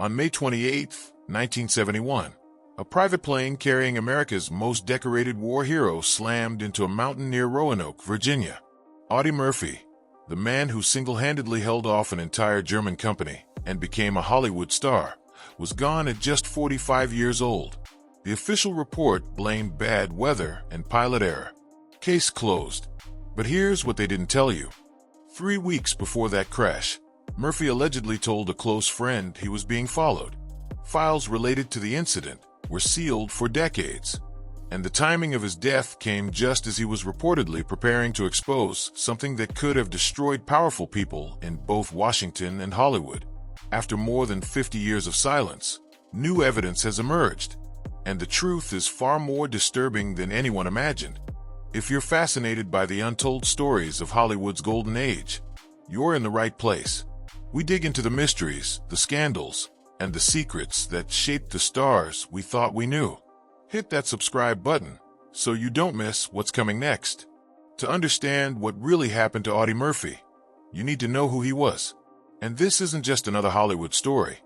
On May 28, 1971, a private plane carrying America's most decorated war hero slammed into a mountain near Roanoke, Virginia. Audie Murphy, the man who single-handedly held off an entire German company and became a Hollywood star, was gone at just 45 years old. The official report blamed bad weather and pilot error. Case closed. But here's what they didn't tell you. 3 weeks before that crash, Murphy allegedly told a close friend he was being followed. Files related to the incident were sealed for decades, and the timing of his death came just as he was reportedly preparing to expose something that could have destroyed powerful people in both Washington and Hollywood. After more than 50 years of silence, new evidence has emerged, and the truth is far more disturbing than anyone imagined. If you're fascinated by the untold stories of Hollywood's golden age, you're in the right place. We dig into the mysteries, the scandals, and the secrets that shaped the stars we thought we knew. Hit that subscribe button so you don't miss what's coming next. To understand what really happened to Audie Murphy, you need to know who he was. And this isn't just another Hollywood story.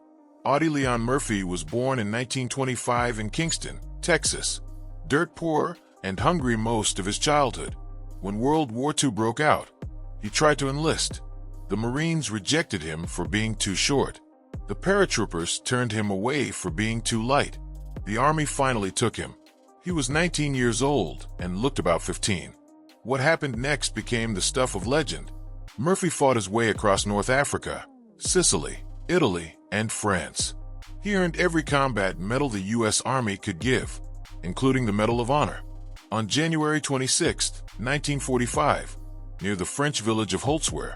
Audie Leon Murphy was born in 1925 in Kingston, Texas. Dirt poor and hungry most of his childhood. When World War II broke out, he tried to enlist. The Marines rejected him for being too short. The paratroopers turned him away for being too light. The Army finally took him. He was 19 years old and looked about 15. What happened next became the stuff of legend. Murphy fought his way across North Africa, Sicily, Italy, and France. He earned every combat medal the U.S. Army could give, including the Medal of Honor. On January 26, 1945, near the French village of Holtzweiler,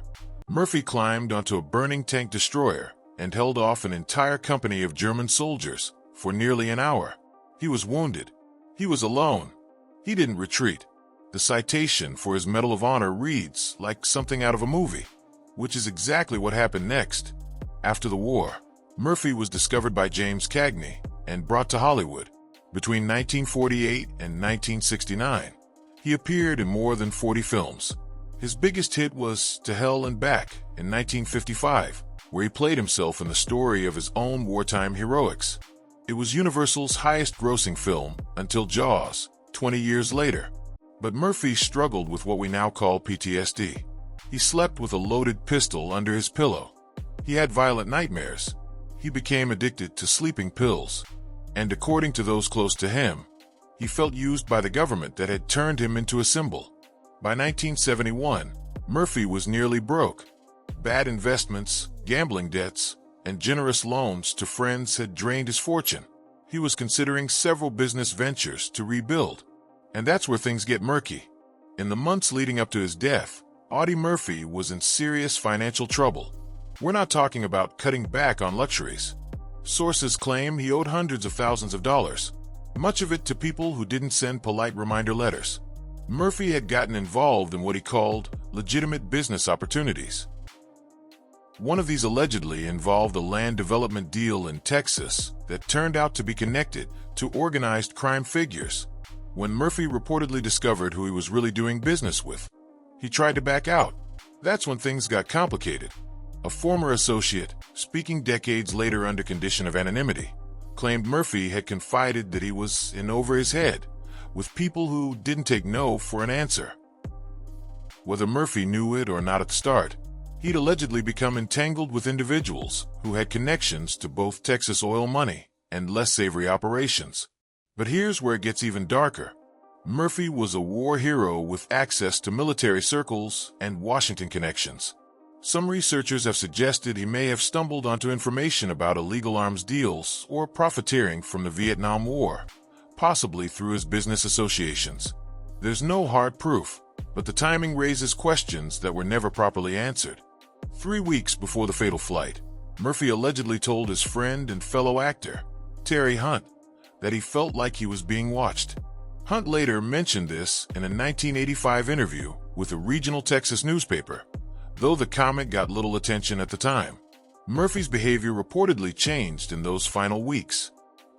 Murphy climbed onto a burning tank destroyer and held off an entire company of German soldiers for nearly an hour. He was wounded. He was alone. He didn't retreat. The citation for his Medal of Honor reads like something out of a movie, which is exactly what happened next. After the war, Murphy was discovered by James Cagney and brought to Hollywood. Between 1948 and 1969, he appeared in more than 40 films. His biggest hit was To Hell and Back in 1955, where he played himself in the story of his own wartime heroics. It was Universal's highest-grossing film until Jaws, 20 years later. But Murphy struggled with what we now call PTSD. He slept with a loaded pistol under his pillow. He had violent nightmares. He became addicted to sleeping pills. And according to those close to him, he felt used by the government that had turned him into a symbol. By 1971, Murphy was nearly broke. Bad investments, gambling debts, and generous loans to friends had drained his fortune. He was considering several business ventures to rebuild. And that's where things get murky. In the months leading up to his death, Audie Murphy was in serious financial trouble. We're not talking about cutting back on luxuries. Sources claim he owed hundreds of thousands of dollars, much of it to people who didn't send polite reminder letters. Murphy had gotten involved in what he called legitimate business opportunities. One of these allegedly involved a land development deal in Texas that turned out to be connected to organized crime figures. When Murphy reportedly discovered who he was really doing business with, he tried to back out. That's when things got complicated. A former associate, speaking decades later under condition of anonymity, claimed Murphy had confided that he was in over his head with people who didn't take no for an answer. Whether Murphy knew it or not at the start, he'd allegedly become entangled with individuals who had connections to both Texas oil money and less savory operations. But here's where it gets even darker. Murphy was a war hero with access to military circles and Washington connections. Some researchers have suggested he may have stumbled onto information about illegal arms deals or profiteering from the Vietnam War, possibly through his business associations. There's no hard proof, but the timing raises questions that were never properly answered. 3 weeks before the fatal flight, Murphy allegedly told his friend and fellow actor, Terry Hunt, that he felt like he was being watched. Hunt later mentioned this in a 1985 interview with a regional Texas newspaper, though the comment got little attention at the time. Murphy's behavior reportedly changed in those final weeks.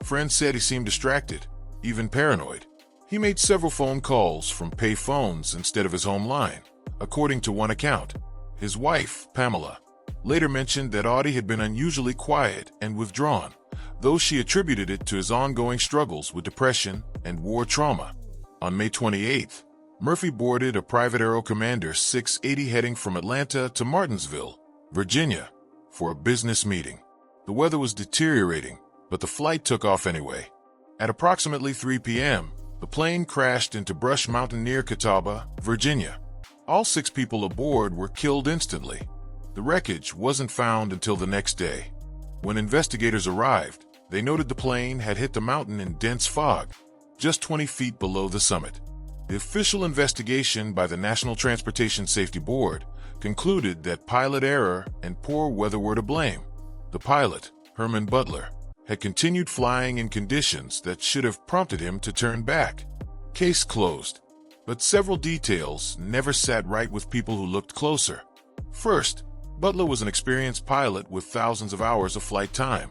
Friends said he seemed distracted, even paranoid. He made several phone calls from pay phones instead of his home line, according to one account. His wife, Pamela, later mentioned that Audie had been unusually quiet and withdrawn, though she attributed it to his ongoing struggles with depression and war trauma. On May 28th, Murphy boarded a private Aero Commander 680 heading from Atlanta to Martinsville, Virginia, for a business meeting. The weather was deteriorating, but the flight took off anyway. At approximately 3 p.m., the plane crashed into Brush Mountain near Catawba, Virginia. All 6 people aboard were killed instantly. The wreckage wasn't found until the next day. When investigators arrived, they noted the plane had hit the mountain in dense fog, just 20 feet below the summit. The official investigation by the National Transportation Safety Board concluded that pilot error and poor weather were to blame. The pilot, Herman Butler, had continued flying in conditions that should have prompted him to turn back. Case closed. But several details never sat right with people who looked closer. First, Butler was an experienced pilot with thousands of hours of flight time.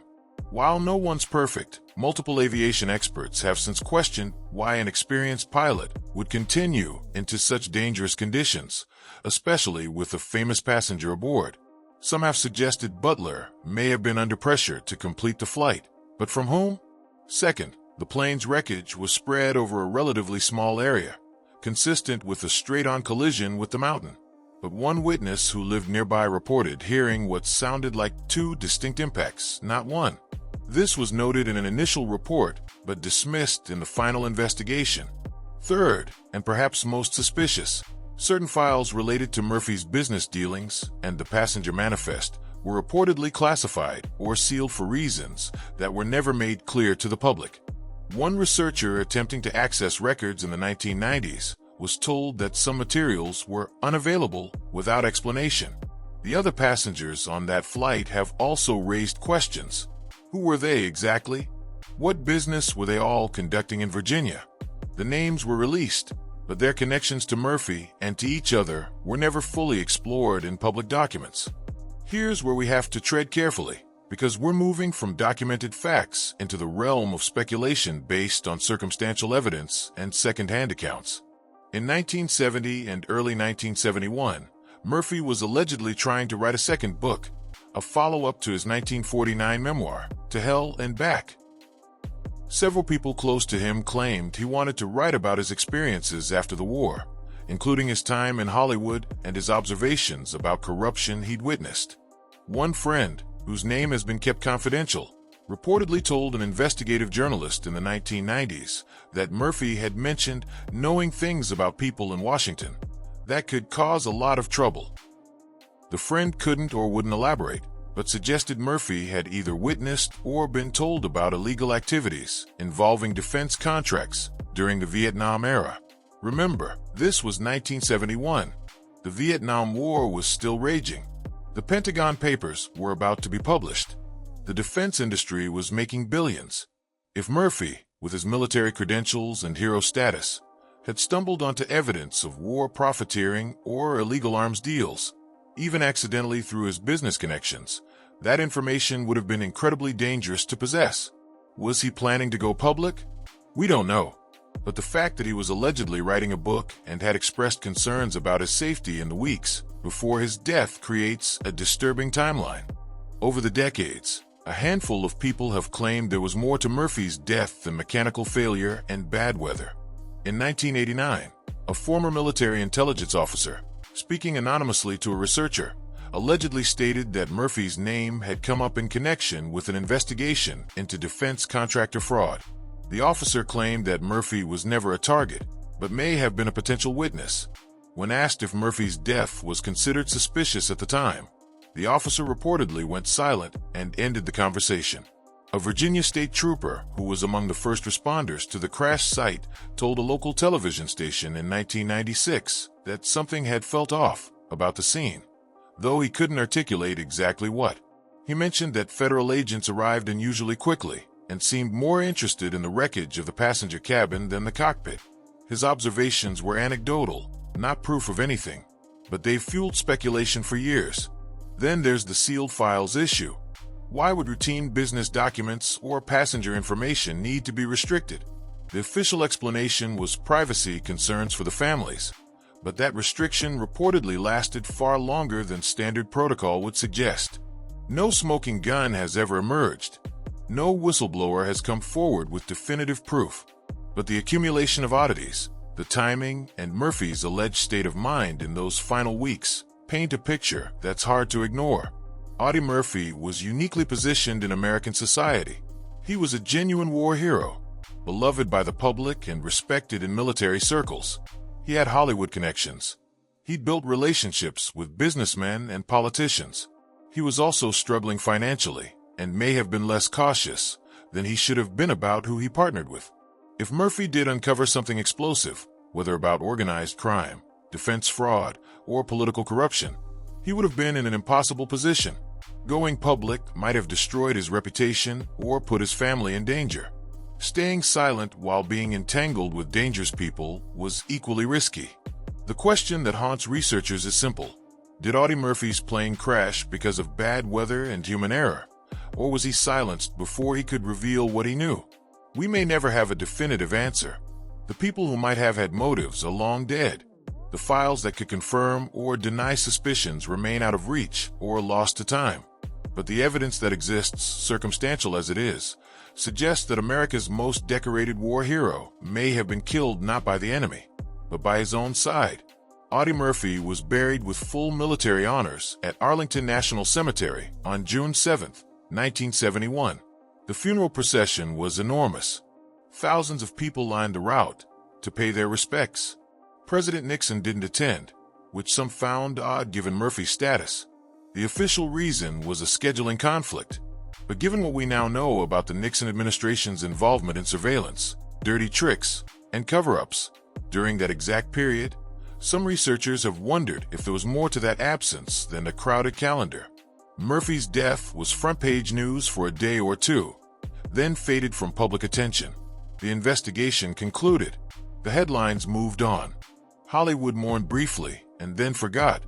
While no one's perfect, multiple aviation experts have since questioned why an experienced pilot would continue into such dangerous conditions, especially with a famous passenger aboard. Some have suggested Butler may have been under pressure to complete the flight, but from whom? Second, the plane's wreckage was spread over a relatively small area, consistent with a straight-on collision with the mountain. But one witness who lived nearby reported hearing what sounded like 2 distinct impacts, not one. This was noted in an initial report, but dismissed in the final investigation. Third, and perhaps most suspicious, certain files related to Murphy's business dealings and the passenger manifest were reportedly classified or sealed for reasons that were never made clear to the public. One researcher attempting to access records in the 1990s was told that some materials were unavailable without explanation. The other passengers on that flight have also raised questions. Who were they exactly? What business were they all conducting in Virginia? The names were released, but their connections to Murphy and to each other were never fully explored in public documents. Here's where we have to tread carefully, because we're moving from documented facts into the realm of speculation based on circumstantial evidence and second-hand accounts. In 1970 and early 1971, Murphy was allegedly trying to write a second book, a follow-up to his 1949 memoir, To Hell and Back. Several people close to him claimed he wanted to write about his experiences after the war, including his time in Hollywood and his observations about corruption he'd witnessed. One friend, whose name has been kept confidential, reportedly told an investigative journalist in the 1990s that Murphy had mentioned knowing things about people in Washington that could cause a lot of trouble. The friend couldn't or wouldn't elaborate, but suggested Murphy had either witnessed or been told about illegal activities involving defense contracts during the Vietnam era. Remember, this was 1971. The Vietnam War was still raging. The Pentagon Papers were about to be published. The defense industry was making billions. If Murphy, with his military credentials and hero status, had stumbled onto evidence of war profiteering or illegal arms deals, even accidentally through his business connections, that information would have been incredibly dangerous to possess. Was he planning to go public? We don't know. But the fact that he was allegedly writing a book and had expressed concerns about his safety in the weeks before his death creates a disturbing timeline. Over the decades, a handful of people have claimed there was more to Murphy's death than mechanical failure and bad weather. In 1989, a former military intelligence officer, speaking anonymously to a researcher, allegedly stated that Murphy's name had come up in connection with an investigation into defense contractor fraud. The officer claimed that Murphy was never a target, but may have been a potential witness. When asked if Murphy's death was considered suspicious at the time, the officer reportedly went silent and ended the conversation. A Virginia state trooper who was among the first responders to the crash site told a local television station in 1996 that something had felt off about the scene, though he couldn't articulate exactly what. He mentioned that federal agents arrived unusually quickly and seemed more interested in the wreckage of the passenger cabin than the cockpit. His observations were anecdotal, not proof of anything, but they've fueled speculation for years. Then there's the sealed files issue. Why would routine business documents or passenger information need to be restricted? The official explanation was privacy concerns for the families, but that restriction reportedly lasted far longer than standard protocol would suggest. No smoking gun has ever emerged. No whistleblower has come forward with definitive proof. But the accumulation of oddities, the timing, and Murphy's alleged state of mind in those final weeks paint a picture that's hard to ignore. Audie Murphy was uniquely positioned in American society. He was a genuine war hero, beloved by the public and respected in military circles. He had Hollywood connections. He'd built relationships with businessmen and politicians. He was also struggling financially and may have been less cautious than he should have been about who he partnered with. If Murphy did uncover something explosive, whether about organized crime, defense fraud, or political corruption, he would have been in an impossible position. Going public might have destroyed his reputation or put his family in danger. Staying silent while being entangled with dangerous people was equally risky. The question that haunts researchers is simple. Did Audie Murphy's plane crash because of bad weather and human error, or was he silenced before he could reveal what he knew? We may never have a definitive answer. The people who might have had motives are long dead. The files that could confirm or deny suspicions remain out of reach or lost to time. But the evidence that exists, circumstantial as it is, suggests that America's most decorated war hero may have been killed not by the enemy, but by his own side. Audie Murphy was buried with full military honors at Arlington National Cemetery on June 7, 1971. The funeral procession was enormous. Thousands of people lined the route to pay their respects. President Nixon didn't attend, which some found odd given Murphy's status. The official reason was a scheduling conflict. But given what we now know about the Nixon administration's involvement in surveillance, dirty tricks, and cover-ups during that exact period, some researchers have wondered if there was more to that absence than a crowded calendar. Murphy's death was front-page news for a day or two, then faded from public attention. The investigation concluded. The headlines moved on. Hollywood mourned briefly and then forgot,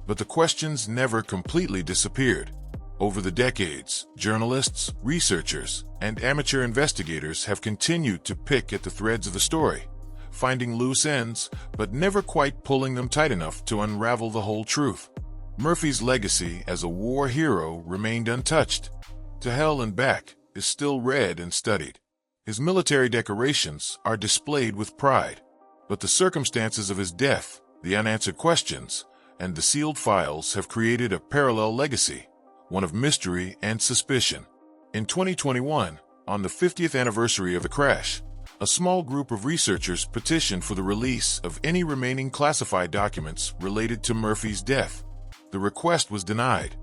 but the questions never completely disappeared. Over the decades, journalists, researchers, and amateur investigators have continued to pick at the threads of the story, finding loose ends, but never quite pulling them tight enough to unravel the whole truth. Murphy's legacy as a war hero remained untouched. To Hell and Back is still read and studied. His military decorations are displayed with pride. But the circumstances of his death, the unanswered questions, and the sealed files have created a parallel legacy, one of mystery and suspicion. In 2021, on the 50th anniversary of the crash, a small group of researchers petitioned for the release of any remaining classified documents related to Murphy's death. The request was denied.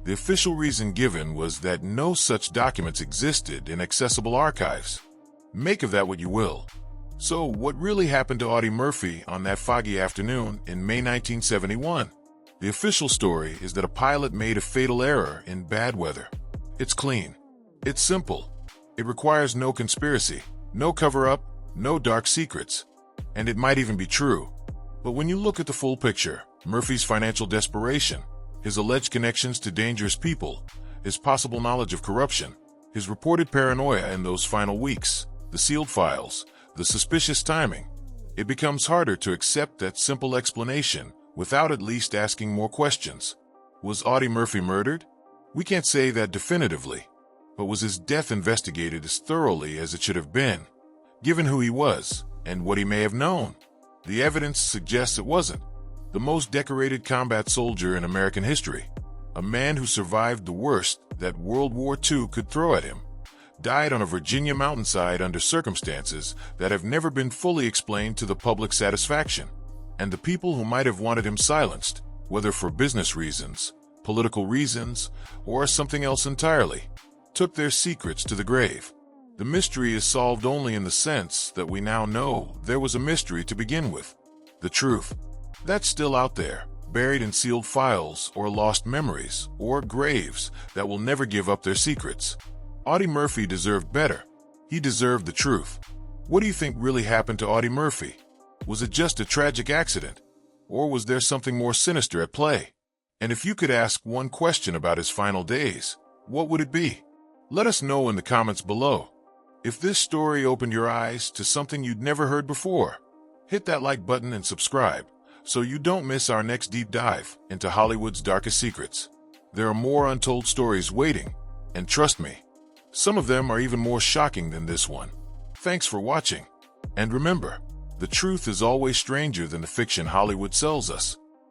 The official reason given was that no such documents existed in accessible archives. Make of that what you will. So, what really happened to Audie Murphy on that foggy afternoon in May 1971? The official story is that a pilot made a fatal error in bad weather. It's clean. It's simple. It requires no conspiracy, no cover-up, no dark secrets. And it might even be true. But when you look at the full picture, Murphy's financial desperation, his alleged connections to dangerous people, his possible knowledge of corruption, his reported paranoia in those final weeks, the sealed files, the suspicious timing, it becomes harder to accept that simple explanation without at least asking more questions. Was Audie Murphy murdered? We can't say that definitively. But was his death investigated as thoroughly as it should have been? Given who he was and what he may have known, the evidence suggests it wasn't. The most decorated combat soldier in American history, a man who survived the worst that World War II could throw at him, died on a Virginia mountainside under circumstances that have never been fully explained to the public's satisfaction. And the people who might have wanted him silenced, whether for business reasons, political reasons, or something else entirely, took their secrets to the grave. The mystery is solved only in the sense that we now know there was a mystery to begin with. The truth. That's still out there, buried in sealed files or lost memories or graves that will never give up their secrets. Audie Murphy deserved better. He deserved the truth. What do you think really happened to Audie Murphy? Was it just a tragic accident? Or was there something more sinister at play? And if you could ask one question about his final days, what would it be? Let us know in the comments below. If this story opened your eyes to something you'd never heard before, hit that like button and subscribe so you don't miss our next deep dive into Hollywood's darkest secrets. There are more untold stories waiting, and trust me, some of them are even more shocking than this one. Thanks for watching. And remember, the truth is always stranger than the fiction Hollywood sells us.